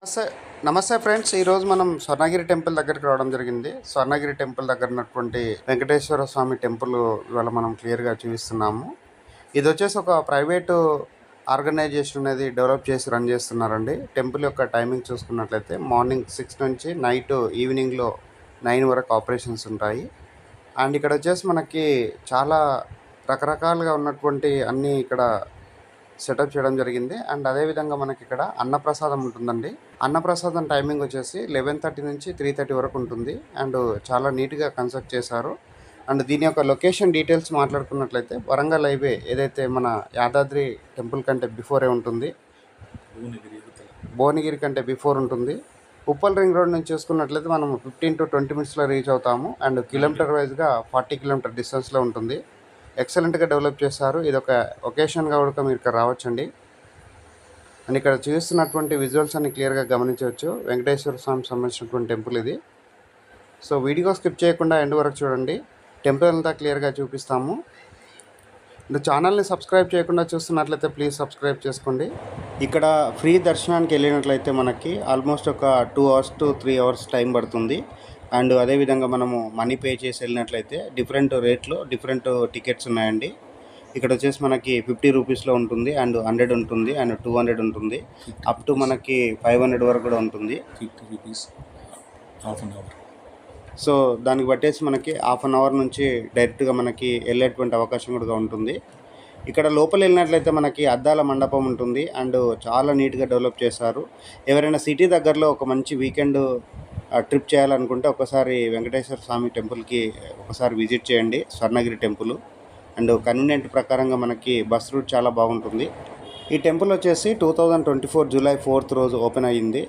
నమస్తే నమస్తే ఫ్రెండ్స్. ఈరోజు మనం స్వర్ణగిరి టెంపుల్ దగ్గరికి రావడం జరిగింది. స్వర్ణగిరి టెంపుల్ దగ్గర ఉన్నటువంటి వెంకటేశ్వర స్వామి టెంపుల్ ఇవాళ మనం క్లియర్గా చూపిస్తున్నాము. ఇది వచ్చేసి ఒక ప్రైవేటు ఆర్గనైజేషన్ అనేది డెవలప్ చేసి రన్ చేస్తున్నారండి. టెంపుల్ యొక్క టైమింగ్ చూసుకున్నట్లయితే మార్నింగ్ 6 నుంచి నైట్ ఈవినింగ్లో 9 వరకు ఆపరేషన్స్ ఉంటాయి. అండ్ ఇక్కడ వచ్చేసి మనకి చాలా రకరకాలుగా ఉన్నటువంటి అన్నీ ఇక్కడ సెటప్ చేయడం జరిగింది. అండ్ అదేవిధంగా మనకి ఇక్కడ అన్నప్రసాదం ఉంటుందండి. అన్నప్రసాదం టైమింగ్ వచ్చేసి 11:30 నుంచి 3:30 వరకు ఉంటుంది. అండ్ చాలా నీట్గా కన్స్ట్రక్ట్ చేశారు. అండ్ దీని యొక్క లొకేషన్ డీటెయిల్స్ మాట్లాడుకున్నట్లయితే వరంగల్ హైవే ఏదైతే మన యాదాద్రి టెంపుల్ కంటే బిఫోరే ఉంటుంది, భువనగిరి కంటే బిఫోర్ ఉంటుంది. ఉప్పల్ రింగ్ రోడ్ నుంచి చూసుకున్నట్లయితే మనం 15 to 20 మినిట్స్లో రీచ్ అవుతాము. అండ్ కిలోమీటర్ వైజ్గా 40 కిలోమీటర్ డిస్టెన్స్లో ఉంటుంది. ఎక్సలెంట్గా డెవలప్ చేశారు. ఇది ఒక ఒకేషన్గా కూడా మీరు ఇక్కడ రావచ్చండి. అండ్ ఇక్కడ చూస్తున్నటువంటి విజువల్స్ అన్ని క్లియర్గా గమనించవచ్చు. వెంకటేశ్వర స్వామి సంబంధించినటువంటి టెంపుల్ ఇది. సో వీడియో స్కిప్ చేయకుండా ఎండ్ వరకు చూడండి. టెంపుల్ అంతా క్లియర్గా చూపిస్తాము. అండ్ ఛానల్ని సబ్స్క్రైబ్ చేయకుండా చూస్తున్నట్లయితే ప్లీజ్ సబ్స్క్రైబ్ చేసుకోండి. ఇక్కడ ఫ్రీ దర్శనానికి వెళ్ళినట్లయితే మనకి ఆల్మోస్ట్ ఒక 2 hours to 3 hours టైం పడుతుంది. అండ్ అదేవిధంగా మనము మనీ పే చేసి వెళ్ళినట్లయితే డిఫరెంట్ రేట్లో డిఫరెంట్ టికెట్స్ ఉన్నాయండి. ఇక్కడ వచ్చేసి మనకి 50 రూపీస్లో ఉంటుంది, అండ్ 100 ఉంటుంది, అండ్ 200 ఉంటుంది, అప్ టు మనకి 500 వరకు కూడా ఉంటుంది. 50 rupees half an hour. So దానికి బట్టేసి మనకి హాఫ్ అన్ అవర్ నుంచి డైరెక్ట్గా మనకి వెళ్ళేటువంటి అవకాశం కూడా ఉంటుంది. ఇక్కడ లోపల వెళ్ళినట్లయితే మనకి అద్దాల మండపం ఉంటుంది. అండ్ చాలా నీట్గా డెవలప్ చేశారు. ఎవరైనా సిటీ దగ్గరలో ఒక మంచి వీకెండ్ ట్రిప్ చేయాలనుకుంటే ఒకసారి వెంకటేశ్వర స్వామి టెంపుల్కి ఒకసారి విజిట్ చేయండి, స్వర్ణగిరి టెంపుల్. అండ్ కన్వీనియంట్ ప్రకారంగా మనకి బస్ రూట్ చాలా బాగుంటుంది. ఈ టెంపుల్ వచ్చేసి 2024 July 4th రోజు ఓపెన్ అయ్యింది.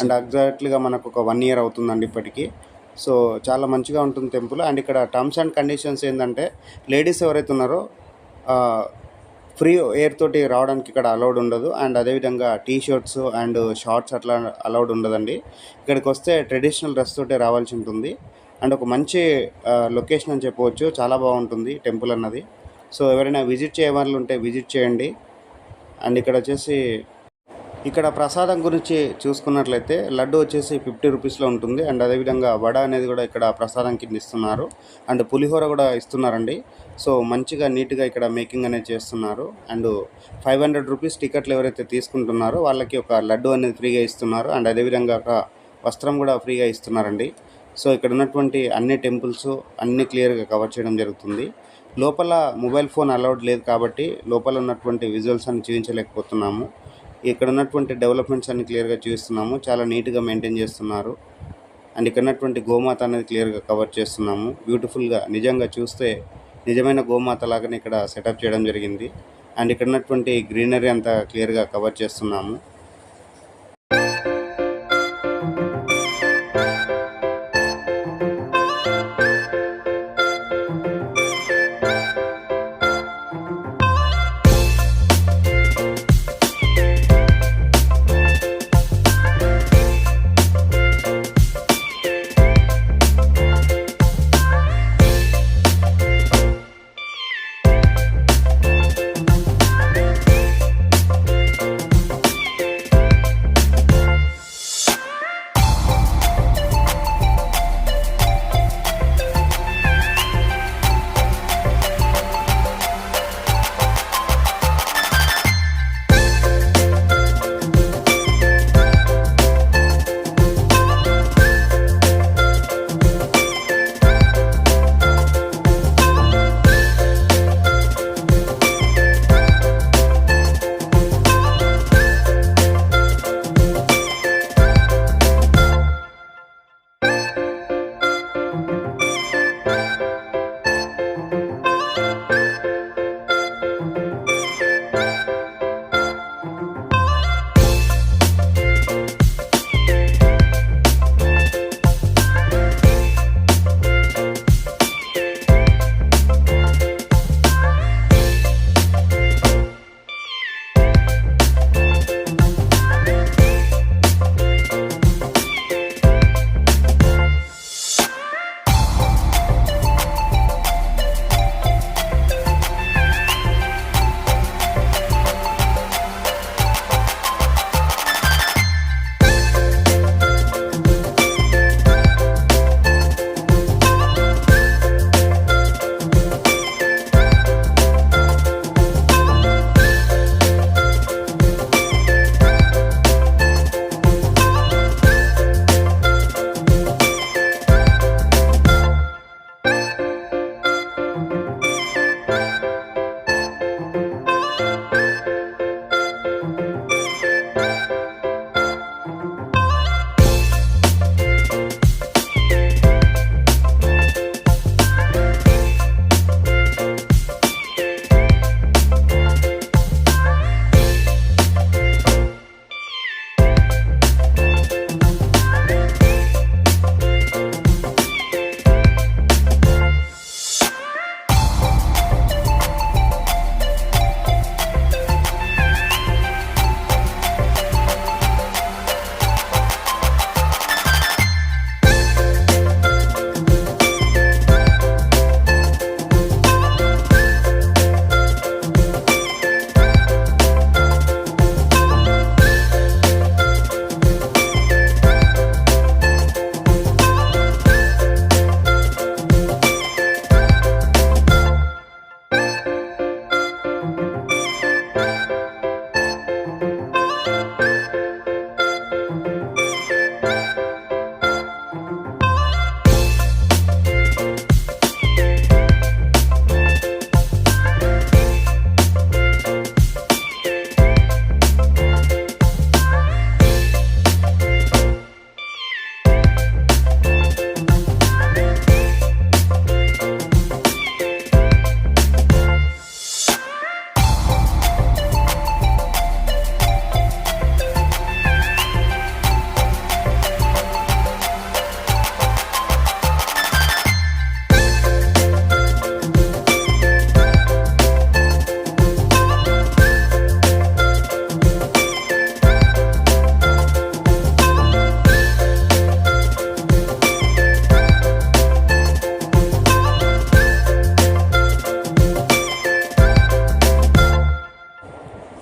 అండ్ ఎగ్జాక్ట్లీగా మనకు ఒక 1 year అవుతుందండి ఇప్పటికీ. సో చాలా మంచిగా ఉంటుంది టెంపుల్. అండ్ ఇక్కడ టర్మ్స్ అండ్ కండిషన్స్ ఏంటంటే లేడీస్ ఎవరైతే ఉన్నారో ఫ్రీ ఎయిర్ తోటి రావడానికి ఇక్కడ అలౌడ్ ఉండదు. అండ్ అదేవిధంగా టీ-షర్ట్స్ అండ్ షార్ట్స్ అట్లా అలౌడ్ ఉండదండి. ఇక్కడికి వస్తే ట్రెడిషనల్ డ్రెస్ తోటి రావాల్సి ఉంటుంది. అండ్ ఒక మంచి లొకేషన్ అని చెప్పవచ్చు. చాలా బాగుంటుంది టెంపుల్ అన్నది. సో ఎవరైనా విజిట్ చేయవాళ్ళు ఉంటే విజిట్ చేయండి. అండ్ ఇక్కడ ప్రసాదం గురించి చూసుకున్నట్లయితే లడ్డు వచ్చేసి 50 రూపీస్లో ఉంటుంది. అండ్ అదేవిధంగా వడ అనేది కూడా ఇక్కడ ప్రసాదం కింద ఇస్తున్నారు. అండ్ పులిహోర కూడా ఇస్తున్నారండి. సో మంచిగా నీట్గా ఇక్కడ మేకింగ్ అనేది చేస్తున్నారు. అండ్ 500 రూపీస్ టికెట్లు ఎవరైతే తీసుకుంటున్నారో వాళ్ళకి ఒక లడ్డు అనేది ఫ్రీగా ఇస్తున్నారు. అండ్ అదేవిధంగా ఒక వస్త్రం కూడా ఫ్రీగా ఇస్తున్నారండి. సో ఇక్కడ ఉన్నటువంటి అన్ని టెంపుల్స్ అన్ని క్లియర్గా కవర్ చేయడం జరుగుతుంది. లోపల మొబైల్ ఫోన్ అలౌడ్ లేదు కాబట్టి లోపల ఉన్నటువంటి విజువల్స్ అన్ని చూపించలేకపోతున్నాము. ఇక్కడ ఉన్నటువంటి డెవలప్మెంట్స్ అన్ని క్లియర్గా చూస్తున్నాము. చాలా నీట్గా మెయింటైన్ చేస్తున్నారు. అండ్ ఇక్కడ ఉన్నటువంటి గోమాత అనేది క్లియర్గా కవర్ చేస్తున్నాము. బ్యూటిఫుల్గా నిజంగా చూస్తే నిజమైన గోమాత లాగానే ఇక్కడ సెటప్ చేయడం జరిగింది. అండ్ ఇక్కడ ఉన్నటువంటి గ్రీనరీ అంతా క్లియర్గా కవర్ చేస్తున్నాము.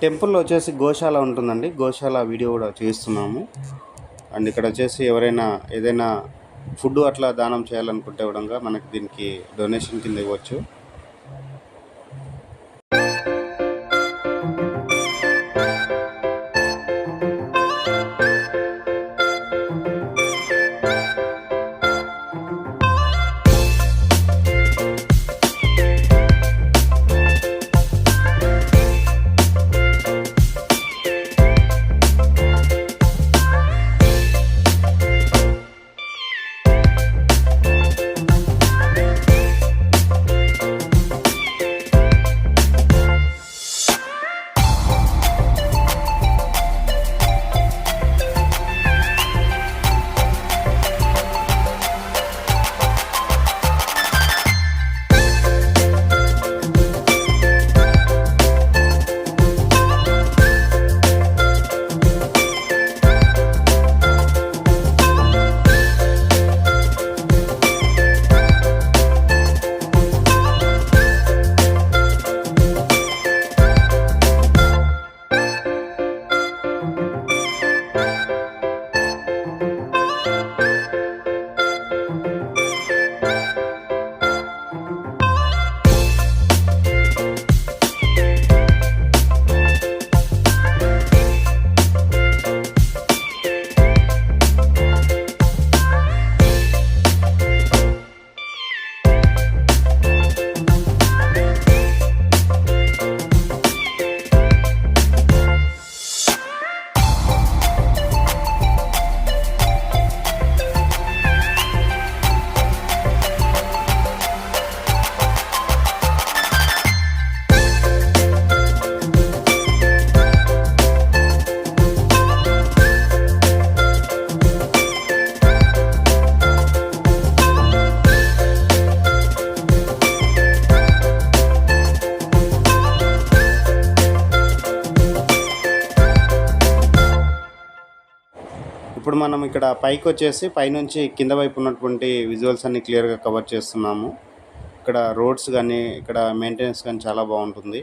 టెంపుల్లో వచ్చేసి గోశాల ఉంటుందండి. గోశాల వీడియో కూడా చేస్తున్నాము. అండ్ ఇక్కడ వచ్చేసి ఎవరైనా ఏదైనా ఫుడ్ అట్లా దానం చేయాలనుకుంటే కూడా మనకి దీనికి డొనేషన్ కింద ఇవ్వచ్చు. ఇప్పుడు మనం ఇక్కడ పైకి వచ్చేసి పైనుంచి కింద వైపు ఉన్నటువంటి విజువల్స్ అన్ని క్లియర్గా కవర్ చేస్తున్నాము. ఇక్కడ రోడ్స్ కానీ ఇక్కడ మెయింటెనెన్స్ కానీ చాలా బాగుంటుంది.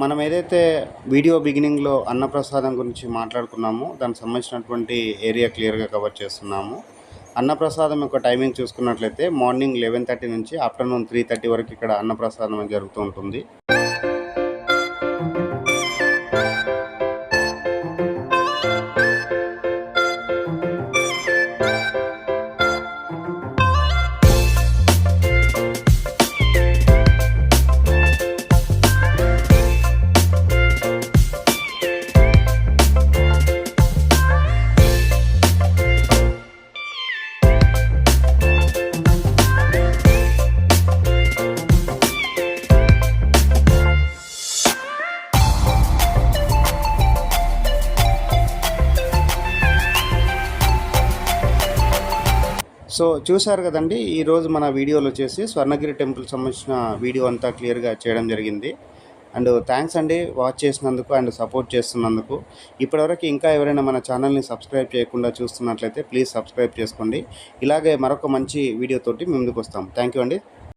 మనం ఏదైతే వీడియో బిగినింగ్లో అన్నప్రసాదం గురించి మాట్లాడుకున్నామో దానికి సంబంధించినటువంటి ఏరియా క్లియర్గా కవర్ చేస్తున్నాము. అన్నప్రసాదం యొక్క టైమింగ్ చూసుకున్నట్లయితే మార్నింగ్ 11:30 నుంచి ఆఫ్టర్నూన్ 3:30 వరకు ఇక్కడ అన్నప్రసాదం జరుగుతూ ఉంటుంది. సో చూశారు కదండి, ఈరోజు మన వీడియోలో వచ్చేసి స్వర్ణగిరి టెంపుల్ సంబంధించిన వీడియో అంతా క్లియర్గా చేయడం జరిగింది. అండ్ థ్యాంక్స్ అండి వాచ్ చేసినందుకు అండ్ సపోర్ట్ చేస్తున్నందుకు. ఇప్పటివరకు ఇంకా ఎవరైనా మన ఛానల్ని సబ్స్క్రైబ్ చేయకుండా చూస్తున్నట్లయితే ప్లీజ్ సబ్స్క్రైబ్ చేసుకోండి. ఇలాగే మరొక మంచి వీడియోతోటి మేము ముందుకు వస్తాం. థ్యాంక్ యూ అండి.